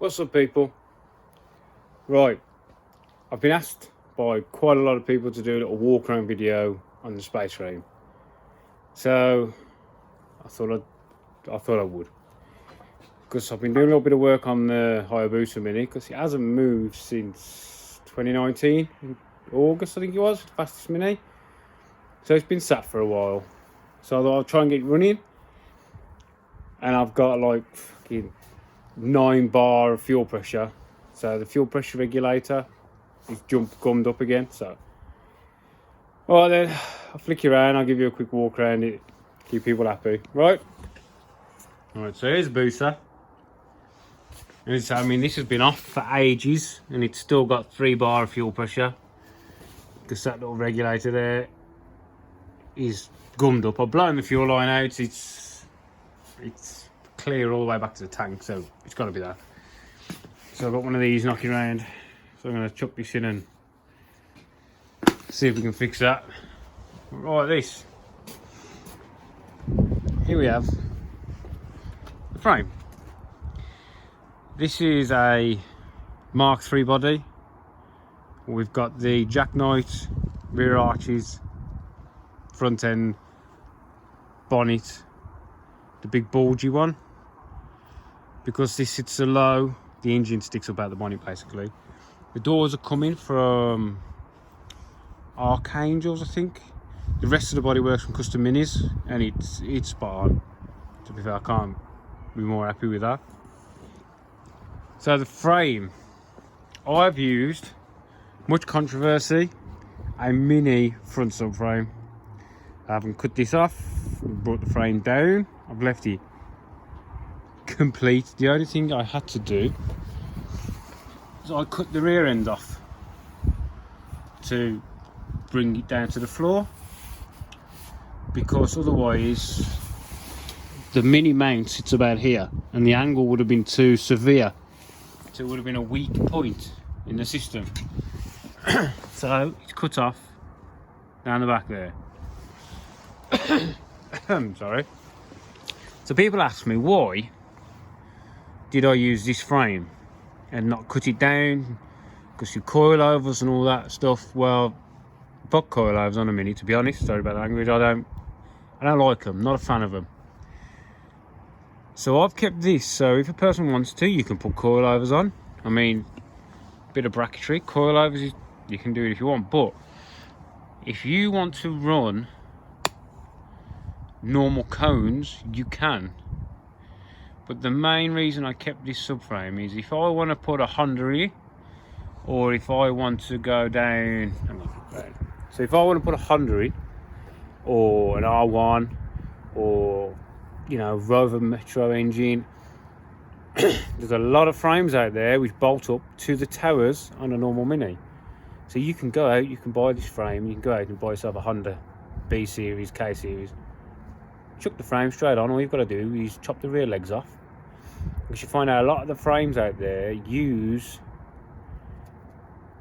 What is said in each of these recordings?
What's up, people? Right, I've been asked by quite a lot of people to do a little walk around video on the Spaceframe, so I thought I would, because I've been doing a little bit of work on the Hayabusa Mini, because it hasn't moved since 2019 in August, I think it was, the fastest Mini. So it's been sat for a while, so I thought I'll try and get it running. And I've got like 9 bar of fuel pressure, so the fuel pressure regulator is gummed up again. So all right, then I'll flick you around, I'll give you a quick walk around it, keep people happy. Right, so here's a booster, and I mean, this has been off for ages and it's still got 3 bar of fuel pressure, because that little regulator there is gummed up. I've blown the fuel line out, it's clear all the way back to the tank, so it's got to be that. So I've got one of these knocking around, so I'm going to chuck this in and see if we can fix that. Right, this. Here we have the frame. This is a Mark III body. We've got the jackknife, rear arches, front end, bonnet, the big bulgy one. Because this sits so low, the engine sticks up out the bonnet basically. The doors are coming from Archangels, I think. The rest of the body works from Custom Minis, and it's spot on. To be fair, I can't be more happy with that. So the frame, I've used, much controversy, a mini front subframe. I haven't cut this off, brought the frame down, I've left it complete. The only thing I had to do is I cut the rear end off to bring it down to the floor, because otherwise the mini mount sits about here and the angle would have been too severe, so it would have been a weak point in the system. So it's cut off down the back there. Sorry. So people ask me, why did I use this frame and not cut it down? Because your coilovers and all that stuff. Well, fuck coilovers on a Mini, to be honest. Sorry about the language. I don't like them. Not a fan of them. So I've kept this. So if a person wants to, you can put coilovers on. I mean, a bit of bracketry. Coilovers, you can do it if you want. But if you want to run normal cones, you can. But the main reason I kept this subframe is if I want to put a Honda in, or if I want to go down, so if I want to put a Honda in, or an R1, or Rover Metro engine, there's a lot of frames out there which bolt up to the towers on a normal Mini. So you can go out, you can buy this frame, you can go out and buy yourself a Honda B series, K series, chuck the frame straight on. All you've got to do is chop the rear legs off, because you find out a lot of the frames out there use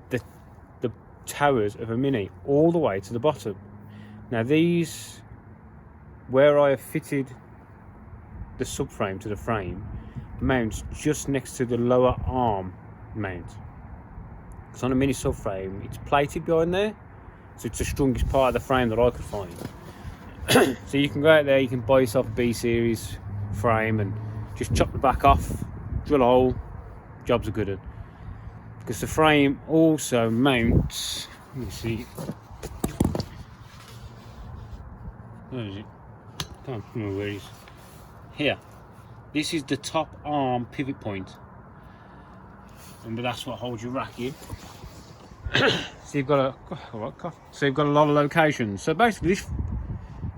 the towers of a Mini all the way to the bottom. Now these, where I have fitted the subframe to the frame, mounts just next to the lower arm mount, because on a Mini subframe it's plated behind there, so it's the strongest part of the frame that I could find. So you can go out there, you can buy yourself a B series frame and just chop the back off, drill a hole, jobs are good. Because the frame also mounts, let me see, where is it? Can't remember where it is. Here, this is the top arm pivot point, and that's what holds your rack in. So you've got a lot of locations. So basically this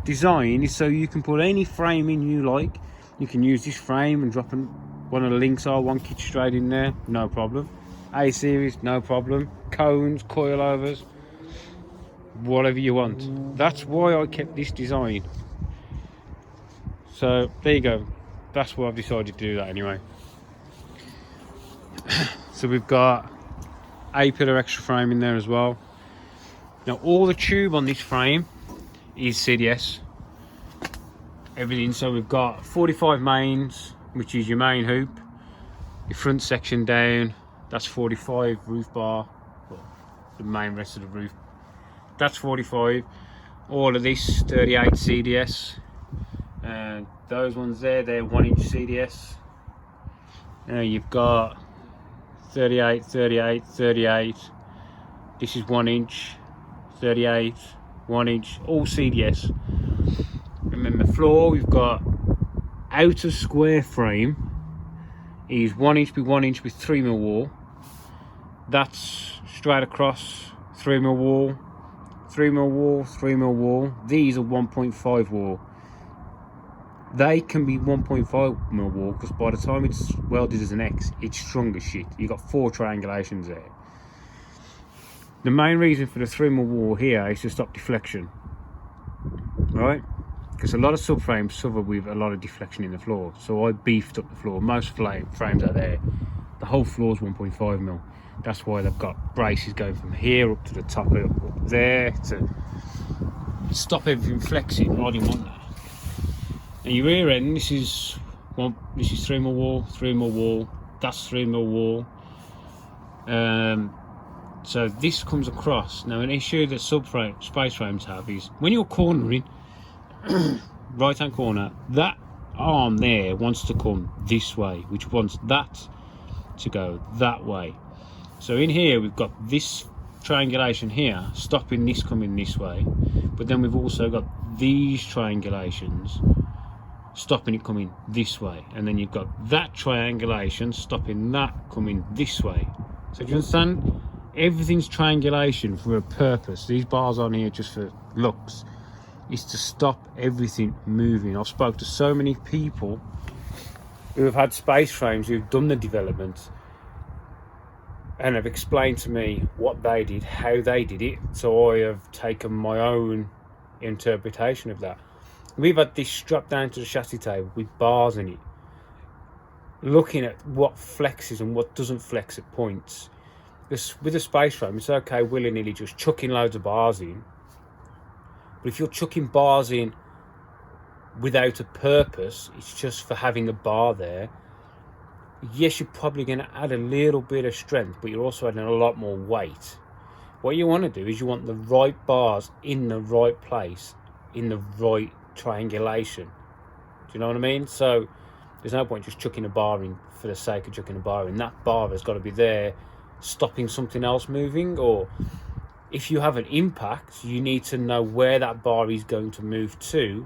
design is so you can put any frame in you like. You can use this frame and drop one of the links R1 kit straight in there, no problem. A series, no problem. Cones, coilovers, whatever you want. That's why I kept this design. So there you go. That's why I've decided to do that anyway. So we've got a pillar extra frame in there as well. Now all the tube on this frame is CDS, everything. So we've got 45 mains, which is your main hoop, Your front section down, that's 45 roof bar, well, the main rest of the roof, that's 45. All of this 38 CDS, and those ones there, they're 1-inch CDS. You've got 38, 38, 38. This is 1-inch, 38, 1-inch, all CDS. And then the floor, we've got outer square frame is 1-inch by 1-inch with 3mm wall. That's straight across 3mm wall, 3mm wall, 3mm wall. These are 1.5 wall. They can be 1.5mm wall because by the time it's welded as an X, it's strong as shit. You've got 4 triangulations there. The main reason for the 3mm wall here is to stop deflection, right? Because a lot of subframes suffer with a lot of deflection in the floor. So I beefed up the floor. Most frames out there, the whole floor is 1.5mm. That's why they've got braces going from here up to the top, up there, to stop everything flexing. I didn't want that. And your rear end, this is 3mm wall, 3mm wall, that's 3mm wall. So this comes across. Now, an issue that space frames have is when you're cornering, right hand corner, that arm there wants to come this way, which wants that to go that way. So in here we've got this triangulation here stopping this coming this way, but then we've also got these triangulations stopping it coming this way, and then you've got that triangulation stopping that coming this way. So do you understand? Everything's triangulation for a purpose. These bars on here just for looks. Is to stop everything moving. I've spoke to so many people who have had space frames, who've done the development, and have explained to me what they did, how they did it. So I have taken my own interpretation of that. We've had this strapped down to the chassis table with bars in it, looking at what flexes and what doesn't flex at points. With a space frame, it's okay willy-nilly just chucking loads of bars in. But if you're chucking bars in without a purpose, it's just for having a bar there, yes, you're probably going to add a little bit of strength, but you're also adding a lot more weight. What you want to do is you want the right bars in the right place, in the right triangulation. Do you know what I mean? So there's no point just chucking a bar in for the sake of chucking a bar in. That bar has got to be there stopping something else moving, or if you have an impact, you need to know where that bar is going to move to.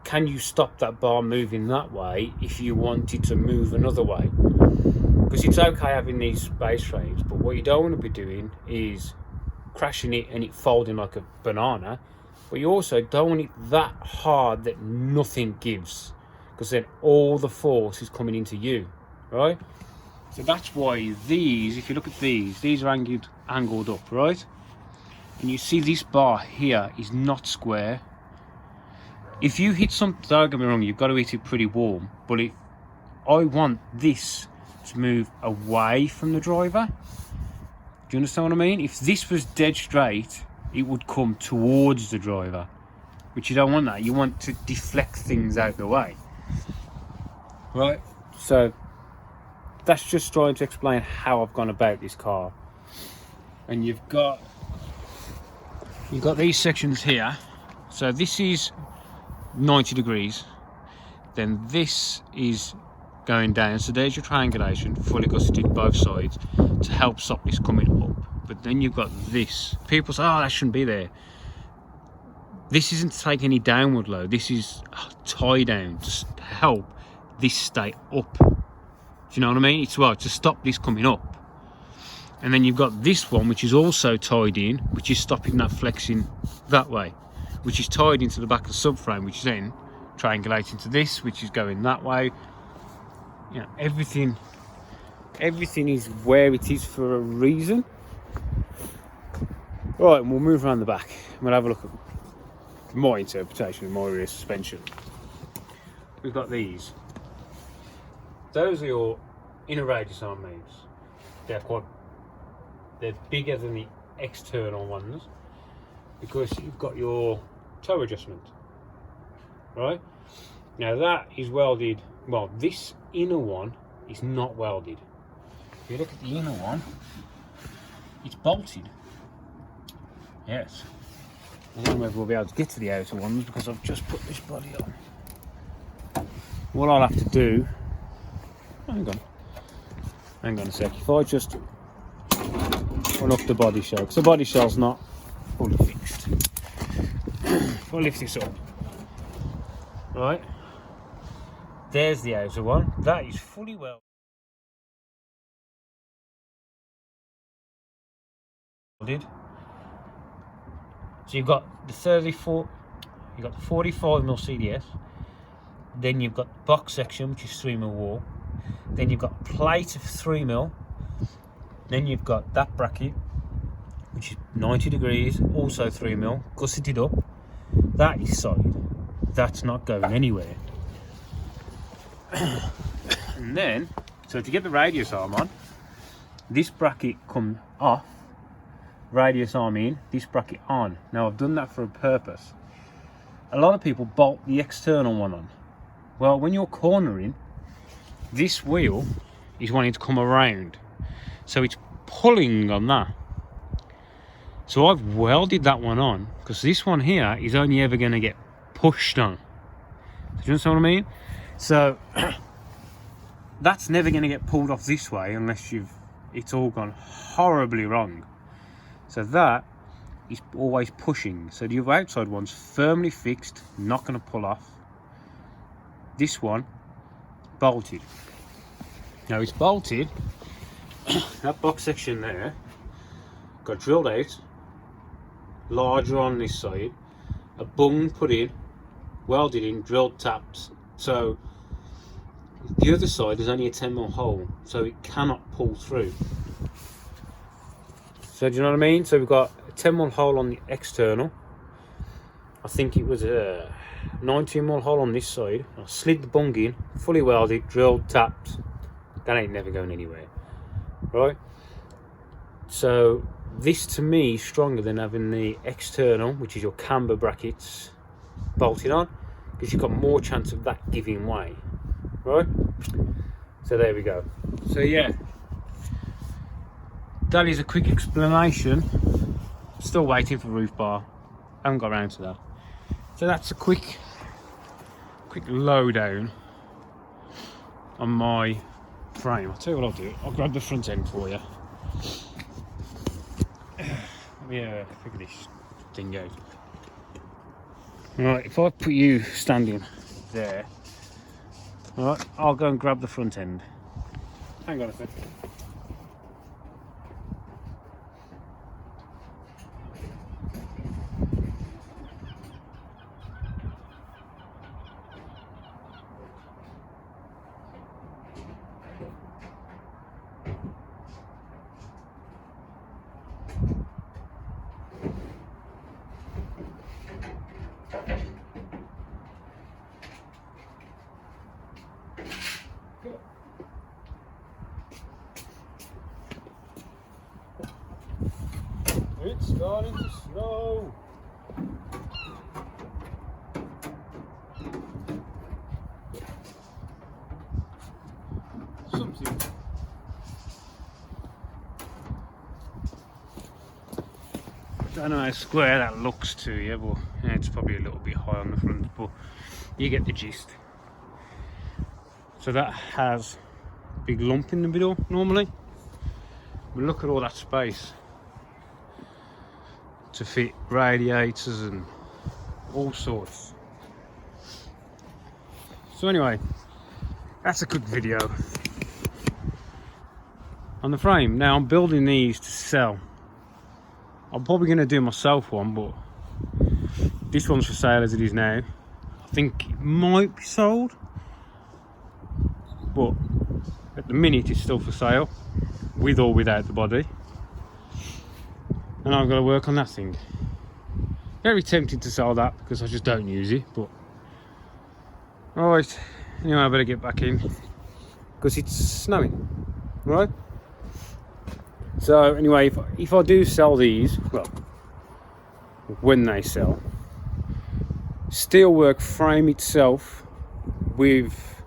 Can you stop that bar moving that way if you wanted to move another way? Because it's okay having these space frames, but what you don't want to be doing is crashing it and it folding like a banana. But you also don't want it that hard that nothing gives, because then all the force is coming into you, right? So that's why these, if you look at these are angled up, right? And you see this bar here is not square. If you hit something, don't get me wrong, you've got to hit it pretty warm, but I want this to move away from the driver. Do you understand what I mean? If this was dead straight, it would come towards the driver, which you don't want that. You want to deflect things out the way, right? So that's just trying to explain how I've gone about this car. And you've got these sections here. So this is 90 degrees, then this is going down. So there's your triangulation, fully gusseted both sides to help stop this coming up. But then you've got this. People say, oh, that shouldn't be there. This isn't to take any downward load. This is tie down to help this stay up. Do you know what I mean? It's well to stop this coming up. And then you've got this one, which is also tied in, which is stopping that flexing that way, which is tied into the back of the subframe, which is then triangulating to this, which is going that way. You know, everything is where it is for a reason. Right, and we'll move around the back. We'll have a look at my interpretation of my rear suspension. We've got these. Those are your inner radius arm moves. They're bigger than the external ones because you've got your toe adjustment, right? Now that is welded, well, this inner one is not welded. If you look at the inner one, it's bolted. Yes. I don't know if we'll be able to get to the outer ones because I've just put this body on. What I'll have to do, hang on a sec, if I just run up the body shell, because the body shell's not fully fixed. If I lift this up, right, there's the outer one, that is fully welded. So you've got the 34, you've got the 45mm CDS, then you've got the box section, which is 3mm wall, then you've got a plate of 3mm, then you've got that bracket, which is 90 degrees, also 3mm, gusseted up. That is solid, that's not going anywhere. And then, so to get the radius arm on, this bracket comes off, radius arm in, this bracket on. Now I've done that for a purpose. A lot of people bolt the external one on. Well, when you're cornering, this wheel is wanting to come around, so it's pulling on that. So I've welded that one on because this one here is only ever going to get pushed on. Do you understand what I mean? So that's never going to get pulled off this way unless it's all gone horribly wrong. So that is always pushing. So the outside one's firmly fixed, not going to pull off. This one bolted. Now it's bolted. That box section there got drilled out, larger on this side, a bung put in, welded in, drilled taps. So the other side is only a 10mm hole, so it cannot pull through. So do you know what I mean? So we've got a 10mm hole on the external. I think it was a 19mm hole on this side. I slid the bung in, fully welded, drilled, tapped. That ain't never going anywhere, right? So this to me is stronger than having the external, which is your camber brackets, bolted on, because you've got more chance of that giving way, right? So there we go. So yeah, that is a quick explanation. Still waiting for roof bar, haven't got around to that. So that's a quick lowdown on my frame. I'll tell you what I'll do, I'll grab the front end for you. Let me figure this thing out. Right, if I put you standing there, right, I'll go and grab the front end. Hang on a second. It's starting to snow. Something. I don't know how square that looks to you, but yeah, it's probably a little bit high on the front, but you get the gist. So that has a big lump in the middle normally, but look at all that space to fit radiators and all sorts. So anyway, that's a quick video on the frame. Now I'm building these to sell. I'm probably going to do myself one, but this one's for sale as it is now. I think it might be sold, but at the minute it's still for sale, with or without the body. And I've got to work on that thing. Very tempted to sell that because I just don't use it, but alright, anyway, I better get back in because it's snowing, right? So anyway, if I do sell these, well, when they sell, steelwork frame itself with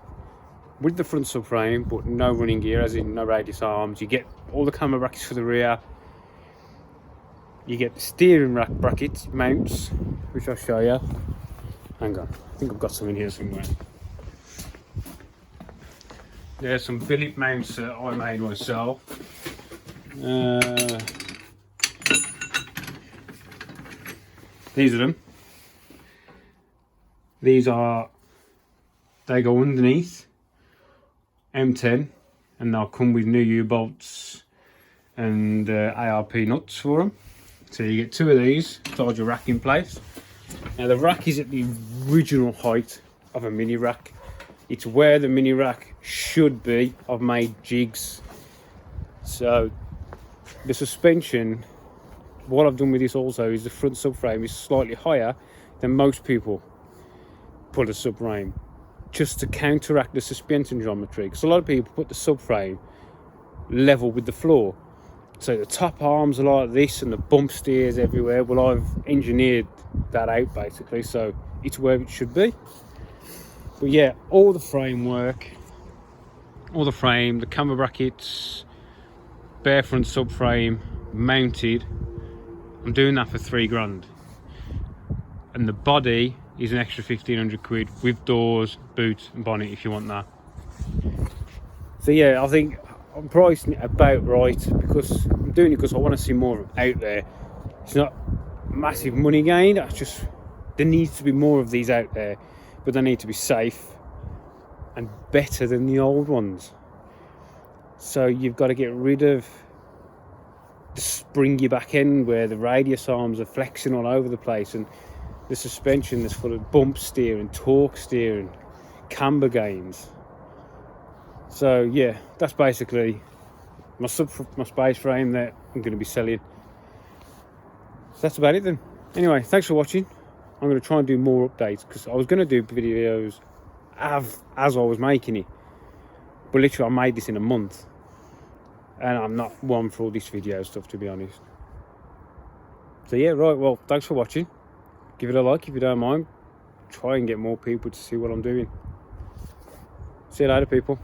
with the front subframe, but no running gear, as in no radius arms. You get all the camber brackets for the rear. You get the steering rack brackets, mounts, which I'll show you. Hang on, I think I've got some in here somewhere. There's some billet mounts that I made myself. These are them. These are, they go underneath M10, and they'll come with new U-bolts and ARP nuts for them. So you get two of these to hold your rack in place. Now the rack is at the original height of a mini rack. It's where the mini rack should be. I've made jigs. So the suspension, what I've done with this also is the front subframe is slightly higher than most people put a subframe, just to counteract the suspension geometry, because a lot of people put the subframe level with the floor, so the top arms are like this and the bump steers everywhere. Well, I've engineered that out basically, so it's where it should be. But yeah, all the framework, all the frame, the camber brackets, bare front subframe mounted, I'm doing that for £3 grand, and the body is an extra 1,500 quid with doors, boot and bonnet if you want that. So yeah, I think I'm pricing it about right, because I'm doing it because I want to see more of them out there. It's not massive money gain, that's just, there needs to be more of these out there, but they need to be safe and better than the old ones. So you've got to get rid of the springy back end where the radius arms are flexing all over the place, and the suspension that's full of bump steering, torque steering, camber gains. So yeah, that's basically my space frame that I'm going to be selling. So that's about it then. Anyway, thanks for watching. I'm going to try and do more updates, because I was going to do videos as I was making it, but literally I made this in a month, and I'm not one for all this video stuff, to be honest. So yeah, right, well, thanks for watching. Give it a like if you don't mind. Try and get more people to see what I'm doing. See you later, people.